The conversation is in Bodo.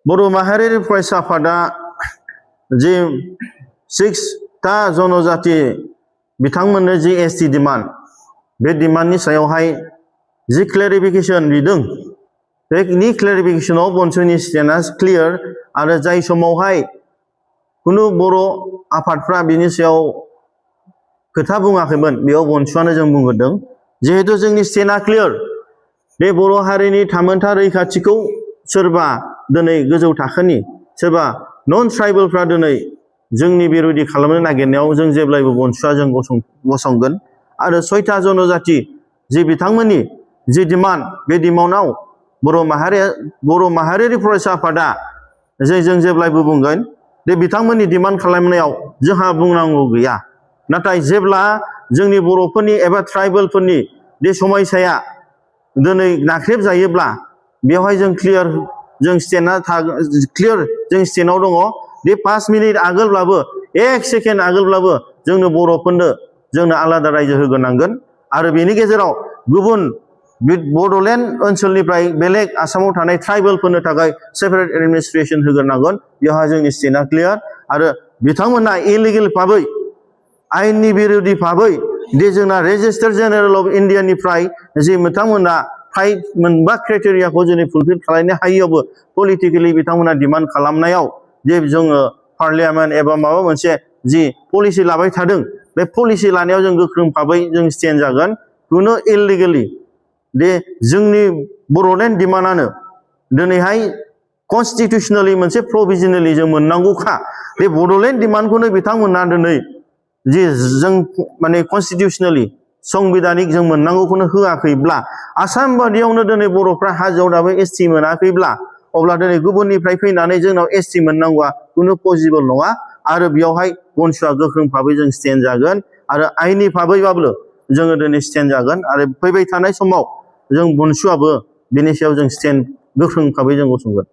बर' माहारियारि फरायसा आफादा जे 6टा जनजाति बिथांमोननो जि एसटि डिमान्ड बे डिमान्डनि सायावहाय जि क्लेरिफिकेशन बिदों बेनि क्लेरिफिकेशनाव बनसुनि स्टेन्डआ क्लियार आरो जाय समावहाय कुनु बर' आफादफ्रा बिनि सायाव खोथा बुङाखैमोन बेयाव बनसुआनो जों बुंगोरदों जिहेतु जोंनि स्टेन्डआ क्लियार बे बर' हारिनि थामोनथा रैखाथिखौ सोरबा दिनै गोजौ थाखोनि सोरबा नन ट्राइबेलफ्रा दिनै जोंनि बिरोधि खालामनो नागिरनायाव जों जेब्लायबो बनसुआ जों गसंगोन आरो 6टा जनजाति जि बिथांमोननि जि डिमान्ड बे डिमान्डआव बर' माहारियारि फरायसा आफादा जों जेब्लायबो बुंगोन बे बिथांमोननि डिमान्ड खालामनायाव जोंहा बुंनांगौ गैया नाथाय जेब्ला जोंनि बर'फोरनि एबा ट्राइबेलफोरनि बे समयसाया दिनै नाख्रेब जायोब्ला बेवहाय जों क्लियार जों स्टेन्डआ क्लियार जों स्टेन्डआव दङ बे 5 मिनिट आगोलब्लाबो 1 सेकेन्ड आगोलब्लाबो जोंनो बर'फोरनो जोंनो आलादा रायजो होग्रोनांगोन आरो बेनि गेजेराव गुबुन बड'लेण्ड ओनसोलनिफ्राय बेलेग आसामाव थानाय ट्राइबेलफोरनो थाखाय सेपारेट एडमिनिस्ट्रेशन होग्रोनांगोन बेवहाय जोंनि स्टेन्डआ क्लियार आरो बिथांमोना इलिगेल भाबै आयेननि बिरोधि भाबै दे जोंना रेजिस्टार जेनेरेल अफ इन्डियानिफ्राय जि बिथांमोना फ्राय मोनबा क्राइटेरियाखौ जोंनि फुलफिल खालामनो हायैयावबो पलिटिकेलि बिथांमोना डिमान्ड खालामनायाव जे जोङो पार्लियामेन्ट एबा माबा मोनसे जि पलिसि लाबाय थादों बे पलिसि लानायाव जों गोख्रों भाबै जों स्टेन्ड जागोन कुनु इललिगेलि दे जोंनि बड'लेण्ड डिमान्डआनो दिनैहाय कनस्टिटिउसनेलि मोनसे प्रभिजनेलि जों मोननांगौखा बे बड'लेण्ड डिमान्डखौनो बिथांमोना दिनै जि जों माने कनस्टिटिउसनेलि संबिधानिक जों मोननांगौखौनो होआखैब्ला आसाम बादियावनो दिनै बर'फ्रा हाजोआव दाबो एसटि मोनाखैब्ला अब्ला दिनै गुबुननिफ्राय फैनानै जोंनाव एसटि मोननांगौआ कुनु पसिबल नङा आरो बेयावहाय बनसुआ गोख्रों भाबै जों स्टेन्ड जागोन आरो आइननि भाबैबाबो जोङो दिनै स्टेन्ड जागोन आरो फैबाय थानाय समाव जों बनसुआबो बेनि सायाव जों स्टेन्ड गोख्रों भाबै जों गसंगोन।